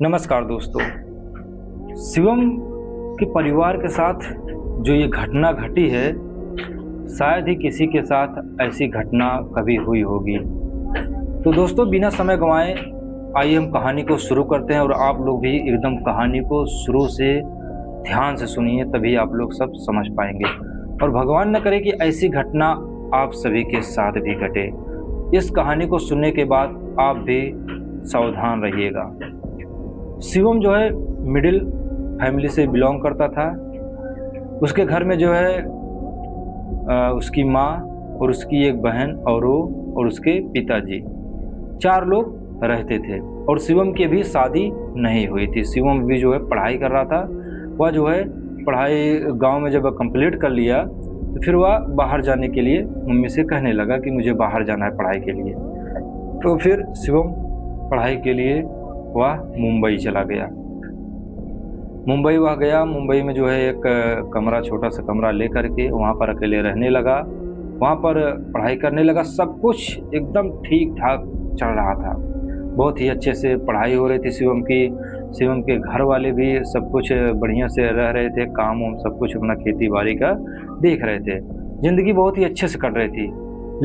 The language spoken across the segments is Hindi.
नमस्कार दोस्तों। शिवम के परिवार के साथ जो ये घटना घटी है, शायद ही किसी के साथ ऐसी घटना कभी हुई होगी। तो दोस्तों, बिना समय गंवाए आइए हम कहानी को शुरू करते हैं और आप लोग भी एकदम कहानी को शुरू से ध्यान से सुनिए, तभी आप लोग सब समझ पाएंगे। और भगवान न करे कि ऐसी घटना आप सभी के साथ भी घटे। इस कहानी को सुनने के बाद आप भी सावधान रहिएगा। शिवम जो है मिडिल फैमिली से बिलोंग करता था। उसके घर में जो है उसकी माँ और उसकी एक बहन और वो और उसके पिताजी, 4 लोग रहते थे। और शिवम की भी शादी नहीं हुई थी। शिवम भी जो है पढ़ाई कर रहा था। वह जो है पढ़ाई गांव में जब कंप्लीट कर लिया तो फिर वह बाहर जाने के लिए मम्मी से कहने लगा कि मुझे बाहर जाना है पढ़ाई के लिए। तो फिर शिवम पढ़ाई के लिए वह मुंबई चला गया। मुंबई में जो है एक कमरा, छोटा सा कमरा ले करके वहाँ पर अकेले रहने लगा। वहाँ पर पढ़ाई करने लगा। सब कुछ एकदम ठीक ठाक चल रहा था। बहुत ही अच्छे से पढ़ाई हो रही थी शिवम की। शिवम के घर वाले भी सब कुछ बढ़िया से रह रहे थे। काम वाम सब कुछ अपना खेती बाड़ी का देख रहे थे। ज़िंदगी बहुत ही अच्छे से कट रही थी।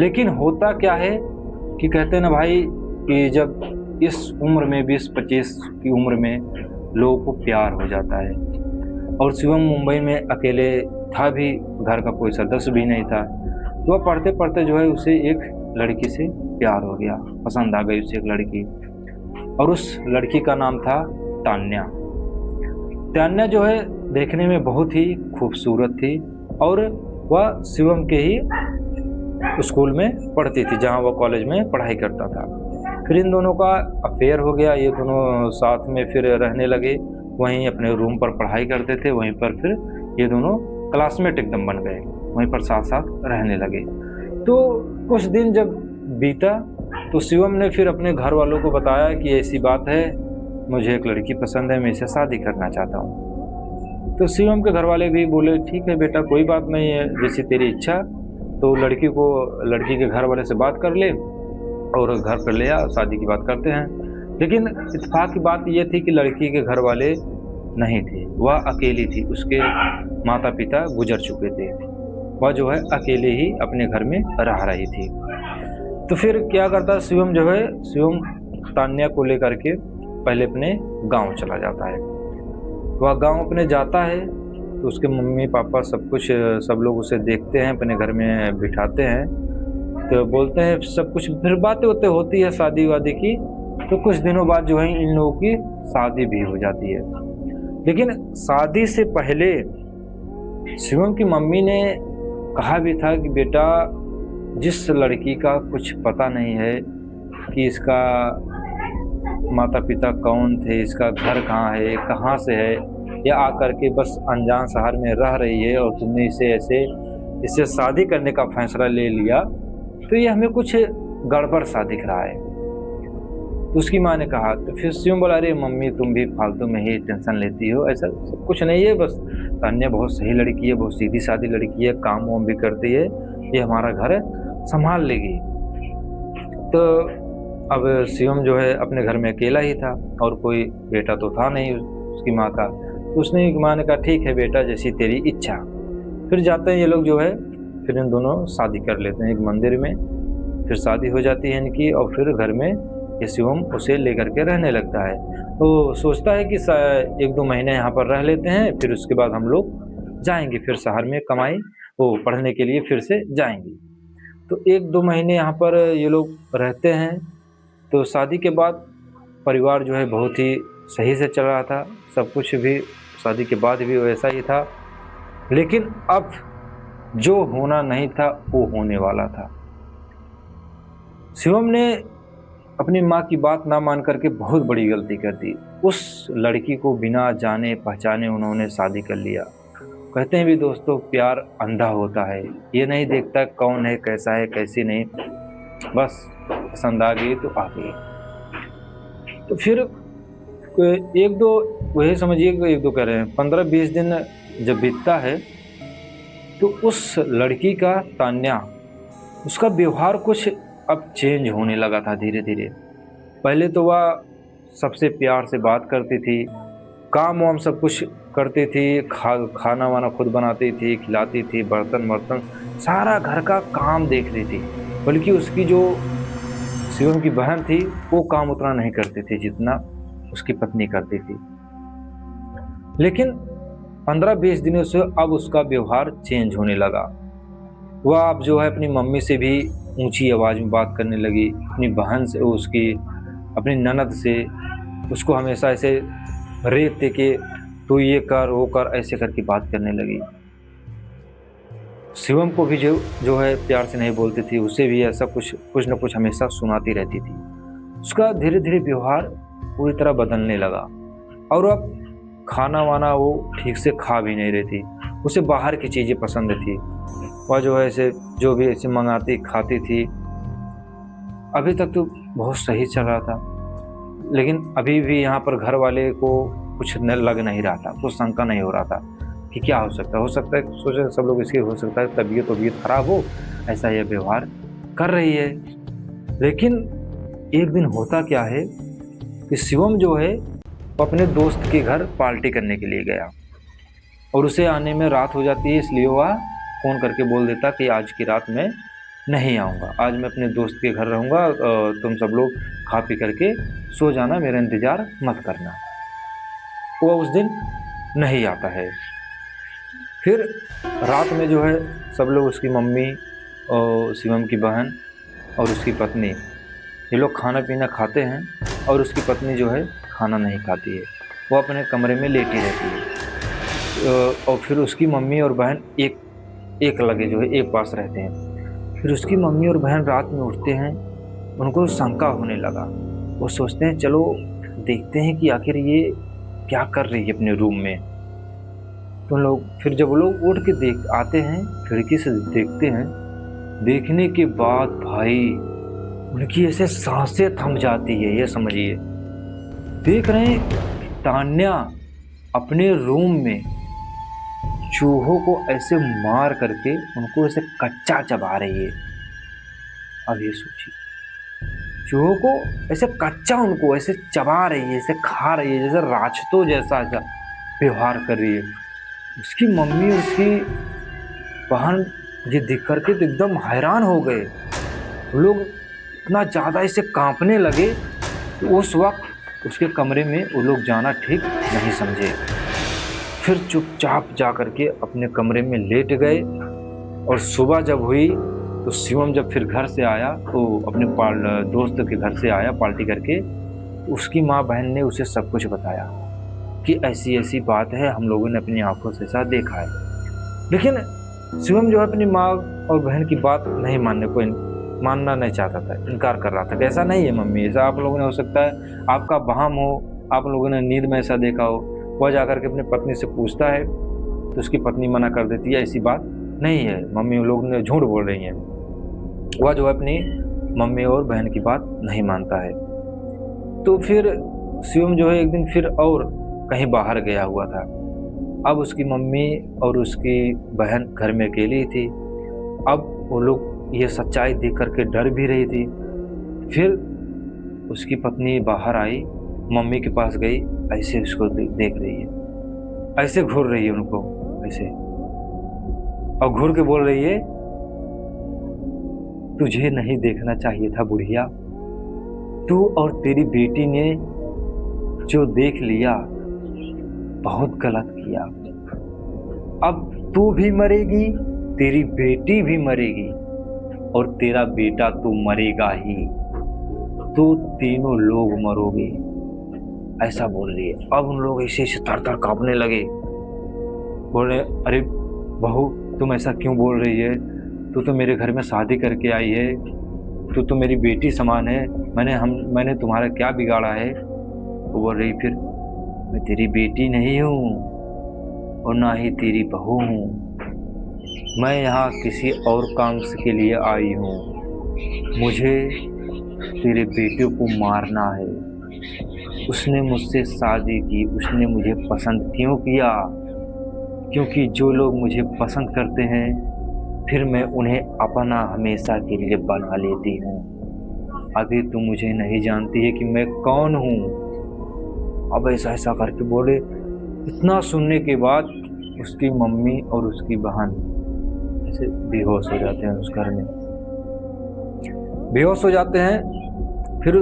लेकिन होता क्या है कि कहते हैं ना भाई कि जब इस उम्र में 20-25 की उम्र में लोगों को प्यार हो जाता है। और शिवम मुंबई में अकेले था भी, घर का कोई सदस्य भी नहीं था। तो वह पढ़ते पढ़ते जो है उसे एक लड़की से प्यार हो गया, पसंद आ गई उसे एक लड़की। और उस लड़की का नाम था तान्या। तान्या जो है देखने में बहुत ही खूबसूरत थी और वह शिवम के ही स्कूल में पढ़ती थी, जहाँ वह कॉलेज में पढ़ाई करता था। फिर इन दोनों का अफेयर हो गया। ये दोनों साथ में फिर रहने लगे। वहीं अपने रूम पर पढ़ाई करते थे। वहीं पर फिर ये दोनों क्लासमेट एकदम बन गए। वहीं पर साथ साथ रहने लगे। तो कुछ दिन जब बीता तो शिवम ने फिर अपने घर वालों को बताया कि ऐसी बात है, मुझे एक लड़की पसंद है, मैं इससे शादी करना चाहता हूँ। तो शिवम के घर वाले भी बोले ठीक है बेटा, कोई बात नहीं है, जैसी तेरी इच्छा। तो लड़की के घर वाले से बात कर ले और घर पर ले आ, शादी की बात करते हैं। लेकिन इत्तेफाक की बात यह थी कि लड़की के घर वाले नहीं थे। वह अकेली थी। उसके माता पिता गुजर चुके थे। वह जो है अकेले ही अपने घर में रह रही थी। तो फिर क्या करता शिवम, जो है शिवम तान्या को लेकर के पहले अपने गांव चला जाता है। वह गांव अपने जाता है तो उसके मम्मी पापा सब लोग उसे देखते हैं, अपने घर में बिठाते हैं। तो बोलते हैं सब कुछ, फिर बातें होती है शादी वादी की। तो कुछ दिनों बाद जो है इन लोगों की शादी भी हो जाती है। लेकिन शादी से पहले शिवम की मम्मी ने कहा भी था कि बेटा, जिस लड़की का कुछ पता नहीं है कि इसका माता पिता कौन थे, इसका घर कहाँ है, कहाँ से है, या आकर के बस अनजान शहर में रह रही है और तुमने इससे शादी करने का फैसला ले लिया, तो ये हमें कुछ गड़बड़ सा दिख रहा है। तो उसकी माँ ने कहा। तो फिर शिवम बोला, अरे मम्मी तुम भी फालतू में ही टेंशन लेती हो, ऐसा सब कुछ नहीं है, बस तान्या बहुत सही लड़की है, बहुत सीधी सादी लड़की है, काम वाम भी करती है, ये हमारा घर संभाल लेगी। तो अब शिवम जो है अपने घर में अकेला ही था और कोई बेटा तो था नहीं उसकी माँ का। तो उसने माँ ने कहा ठीक है बेटा, जैसी तेरी इच्छा। फिर जाते हैं ये लोग जो है, फिर इन दोनों शादी कर लेते हैं एक मंदिर में। फिर शादी हो जाती है इनकी और फिर घर में ये शिवम उसे लेकर के रहने लगता है। तो सोचता है कि 1-2 महीने यहाँ पर रह लेते हैं, फिर उसके बाद हम लोग जाएंगे फिर शहर में पढ़ने के लिए फिर से जाएंगे। तो 1-2 महीने यहाँ पर ये लोग रहते हैं। तो शादी के बाद परिवार जो है बहुत ही सही से चल रहा था। सब कुछ भी शादी के बाद भी वैसा ही था। लेकिन अब जो होना नहीं था वो होने वाला था। शिवम ने अपनी माँ की बात ना मान करके बहुत बड़ी गलती कर दी। उस लड़की को बिना जाने पहचाने उन्होंने शादी कर लिया। कहते हैं भी दोस्तों, प्यार अंधा होता है, ये नहीं देखता कौन है, कैसा है, कैसी नहीं, बस पसंद आ गई तो आ गई। तो फिर वही समझिए कि 1-2 कह रहे हैं, 15-20 दिन जब बीतता है तो उस लड़की का, तान्या, उसका व्यवहार कुछ अब चेंज होने लगा था धीरे धीरे। पहले तो वह सबसे प्यार से बात करती थी, काम वाम सब कुछ करती थी, खाना वाना खुद बनाती थी, खिलाती थी, बर्तन वर्तन सारा घर का काम देख रही थी। बल्कि उसकी जो शिवम की बहन थी वो काम उतना नहीं करती थी जितना उसकी पत्नी करती थी। लेकिन 15-20 दिनों से अब उसका व्यवहार चेंज होने लगा। वह अब जो है अपनी मम्मी से भी ऊंची आवाज़ में बात करने लगी, अपनी बहन से, उसकी अपनी ननद से उसको हमेशा ऐसे रेत दे के तू ये कर वो कर ऐसे करके बात करने लगी। शिवम को भी जो है प्यार से नहीं बोलती थी, उसे भी ऐसा कुछ न कुछ हमेशा सुनाती रहती थी। उसका धीरे धीरे व्यवहार पूरी तरह बदलने लगा और अब खाना वाना वो ठीक से खा भी नहीं रही थी। उसे बाहर की चीज़ें पसंद थी, वह जो है ऐसे जो भी ऐसे मंगाती खाती थी। अभी तक तो बहुत सही चल रहा था, लेकिन अभी भी यहाँ पर घर वाले को कुछ लग नहीं रहा था, कुछ शंका नहीं हो रहा था कि क्या हो सकता है सोचे सब लोग इसके हो सकता है तबीयत खराब हो, ऐसा यह व्यवहार कर रही है। लेकिन एक दिन होता क्या है कि शिवम जो है वो अपने दोस्त के घर पार्टी करने के लिए गया और उसे आने में रात हो जाती है, इसलिए वह फ़ोन करके बोल देता कि आज की रात मैं नहीं आऊँगा, आज मैं अपने दोस्त के घर रहूँगा, तुम सब लोग खा पी करके सो जाना, मेरा इंतज़ार मत करना। वो उस दिन नहीं आता है। फिर रात में जो है सब लोग, उसकी मम्मी और शिवम की बहन और उसकी पत्नी, ये लोग खाना पीना खाते हैं और उसकी पत्नी जो है खाना नहीं खाती है, वो अपने कमरे में लेटी रहती है। और फिर उसकी मम्मी और बहन एक लगे जो है एक पास रहते हैं। फिर उसकी मम्मी और बहन रात में उठते हैं, उनको शंका होने लगा। वो सोचते हैं चलो देखते हैं कि आखिर ये क्या कर रही है अपने रूम में। तो लोग फिर जब वो लोग उठ के आते हैं, खिड़की से देखते हैं, देखने के बाद भाई उनकी ऐसे सांसें थम जाती है। ये समझिए, देख रहे हैं तान्या अपने रूम में चूहों को ऐसे मार करके उनको ऐसे कच्चा चबा रही है। अब ये सोचिए, चूहों को ऐसे कच्चा उनको ऐसे चबा रही है, ऐसे खा रही है, जैसे राक्षसों जैसा व्यवहार कर रही है। उसकी मम्मी उसकी बहन ये देख करके तो एकदम हैरान हो गए। वो लोग इतना ज़्यादा इसे कांपने लगे तो उस वक्त उसके कमरे में वो लोग जाना ठीक नहीं समझे। फिर चुपचाप जा करके अपने कमरे में लेट गए। और सुबह जब हुई तो शिवम जब फिर घर से आया, तो अपने दोस्त के घर से आया पार्टी करके, तो उसकी माँ बहन ने उसे सब कुछ बताया कि ऐसी ऐसी बात है, हम लोगों ने अपनी आंखों से साथ देखा है। लेकिन शिवम जो है अपनी माँ और बहन की बात नहीं मानना नहीं चाहता था, इनकार कर रहा था कि ऐसा नहीं है मम्मी, ऐसा आप लोगों ने हो सकता है आपका वहम हो, आप लोगों ने नींद में ऐसा देखा हो। वह जाकर के अपनी पत्नी से पूछता है तो उसकी पत्नी मना कर देती है, ऐसी बात नहीं है मम्मी, उन लोग ने झूठ बोल रही हैं। वह जो है अपनी मम्मी और बहन की बात नहीं मानता है। तो फिर शिवम जो है एक दिन फिर और कहीं बाहर गया हुआ था। अब उसकी मम्मी और उसकी बहन घर में अकेली थी। अब वो लोग ये सच्चाई देख करके डर भी रही थी। फिर उसकी पत्नी बाहर आई, मम्मी के पास गई, ऐसे उसको देख रही है, ऐसे घूर रही है उनको ऐसे, और घूर के बोल रही है तुझे नहीं देखना चाहिए था बुढ़िया, तू और तेरी बेटी ने जो देख लिया बहुत गलत किया। अब तू भी मरेगी, तेरी बेटी भी मरेगी और तेरा बेटा तो मरेगा ही, तो तीनों लोग मरोगे, ऐसा बोल रही है। अब उन लोग ऐसे थर कांपने लगे, बोल रहे अरे बहू तुम ऐसा क्यों बोल रही है, तू तो मेरे घर में शादी करके आई है, तू तो मेरी बेटी समान है, मैंने तुम्हारा क्या बिगाड़ा है। वो बोल रही फिर मैं तेरी बेटी नहीं हूँ और ना ही तेरी बहू हूँ, मैं यहाँ किसी और काम के लिए आई हूँ, मुझे तेरे बेटे को मारना है। उसने मुझसे शादी की, उसने मुझे पसंद क्यों किया? क्योंकि जो लोग मुझे पसंद करते हैं फिर मैं उन्हें अपना हमेशा के लिए बना लेती हूँ। अभी तुम मुझे नहीं जानती है कि मैं कौन हूँ, अब ऐसा ऐसा करके बोले। इतना सुनने के बाद उसकी मम्मी और उसकी बहन ऐसे बेहोश हो जाते हैं, उस घर में बेहोश हो जाते हैं। फिर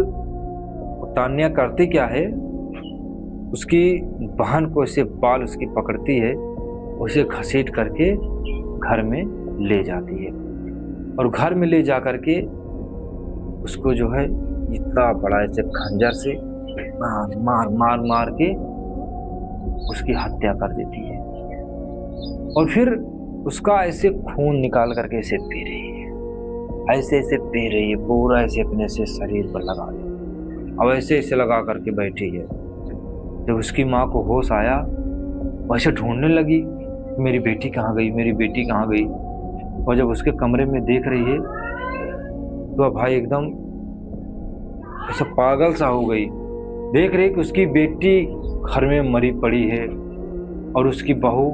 तान्या करती क्या है, उसकी बहन को ऐसे बाल उसकी पकड़ती है, उसे घसीट करके घर में ले जाती है और घर में ले जा करके उसको जो है इतना बड़ा ऐसे खंजर से मार मार मार के उसकी हत्या कर देती है। और फिर उसका ऐसे खून निकाल करके ऐसे पी रही है, ऐसे ऐसे पी रही है, पूरा ऐसे अपने से शरीर पर लगा रही है। अब ऐसे ऐसे लगा करके बैठी है। जब उसकी माँ को होश आया, वैसे ढूंढने लगी मेरी बेटी कहाँ गई, मेरी बेटी कहाँ गई। और जब उसके कमरे में देख रही है तो भाई एकदम ऐसा पागल सा हो गई। देख रही कि उसकी बेटी घर में मरी पड़ी है और उसकी बहू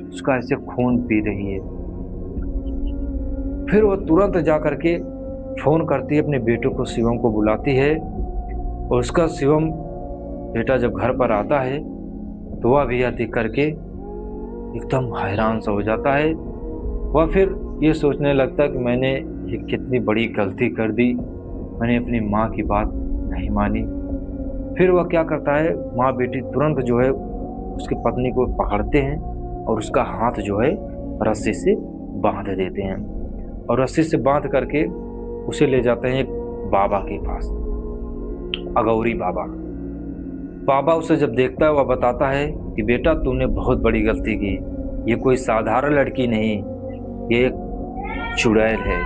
उसका ऐसे खून पी रही है। फिर वो तुरंत जा करके फोन करती है अपने बेटे को, शिवम को बुलाती है। और उसका शिवम बेटा जब घर पर आता है तो वह भी यह देख करके एकदम हैरान सा हो जाता है। वह फिर ये सोचने लगता है कि मैंने ये कितनी बड़ी गलती कर दी, मैंने अपनी माँ की बात नहीं मानी। फिर वह क्या करता है, माँ बेटी तुरंत जो है उसकी पत्नी को पकड़ते हैं और उसका हाथ जो है रस्सी से बांध देते हैं और रस्सी से बांध करके उसे ले जाते हैं एक बाबा के पास, अगौरी बाबा। बाबा उसे जब देखता है वह बताता है कि बेटा तूने बहुत बड़ी गलती की, ये कोई साधारण लड़की नहीं, ये एक चुड़ैल है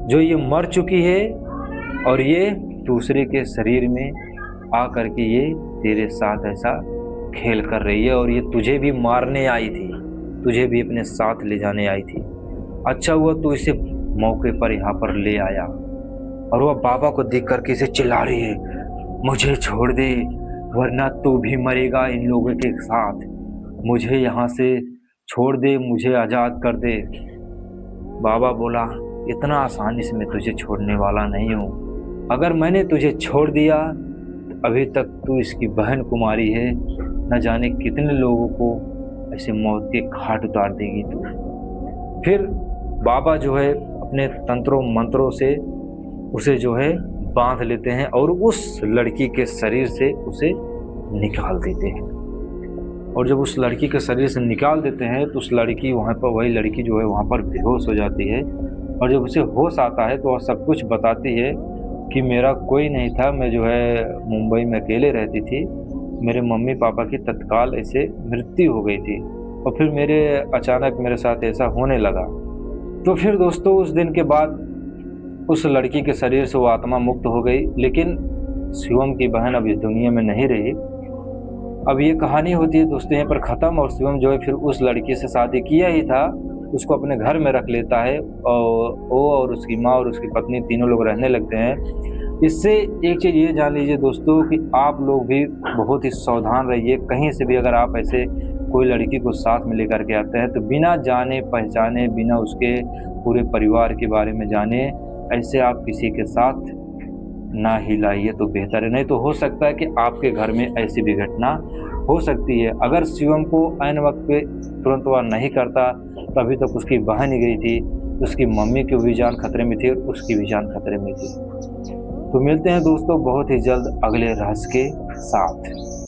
जो ये मर चुकी है और ये दूसरे के शरीर में आ करके ये तेरे साथ ऐसा खेल कर रही है और ये तुझे भी मारने आई थी, तुझे भी अपने साथ ले जाने आई थी। अच्छा हुआ तू इसे मौके पर यहाँ पर ले आया। और वह बाबा को देख करके इसे चिल्ला रही है, मुझे छोड़ दे वरना तू भी मरेगा इन लोगों के साथ, मुझे यहाँ से छोड़ दे, मुझे आज़ाद कर दे। बाबा बोला इतना आसानी से मैं तुझे छोड़ने वाला नहीं हूँ, अगर मैंने तुझे छोड़ दिया तो अभी तक तू इसकी बहन कुमारी है, न जाने कितने लोगों को ऐसे मौत के घाट उतार देगी तू। फिर बाबा जो है अपने तंत्रों मंत्रों से उसे जो है बांध लेते हैं और उस लड़की के शरीर से उसे निकाल देते हैं। और जब उस लड़की के शरीर से निकाल देते हैं तो उस लड़की वहाँ पर, वही लड़की जो है वहाँ पर बेहोश हो जाती है। और जब उसे होश आता है तो वह सब कुछ बताती है कि मेरा कोई नहीं था, मैं जो है मुंबई में अकेले रहती थी, मेरे मम्मी पापा की तत्काल ऐसे मृत्यु हो गई थी और फिर अचानक मेरे साथ ऐसा होने लगा। तो फिर दोस्तों उस दिन के बाद उस लड़की के शरीर से वो आत्मा मुक्त हो गई। लेकिन शिवम की बहन अब इस दुनिया में नहीं रही। अब ये कहानी होती है दोस्तों यहाँ पर ख़त्म। और शिवम जो है फिर उस लड़की से शादी किया ही था, उसको अपने घर में रख लेता है और वो और उसकी माँ और उसकी पत्नी तीनों लोग रहने लगते हैं। इससे एक चीज़ ये जान लीजिए दोस्तों कि आप लोग भी बहुत ही सावधान रहिए। कहीं से भी अगर आप ऐसे कोई लड़की को साथ में लेकर के आते हैं तो बिना जाने पहचाने, बिना उसके पूरे परिवार के बारे में जाने, ऐसे आप किसी के साथ ना ही लाइए तो बेहतर है। नहीं तो हो सकता है कि आपके घर में ऐसी भी घटना हो सकती है। अगर शिवम को ऐन वक्त पे तुरंत वह नहीं करता तो अभी तक उसकी बहन ही गई थी, उसकी मम्मी की भी जान खतरे में थी और उसकी भी जान खतरे में थी। तो मिलते हैं दोस्तों बहुत ही जल्द अगले रहस्य के साथ।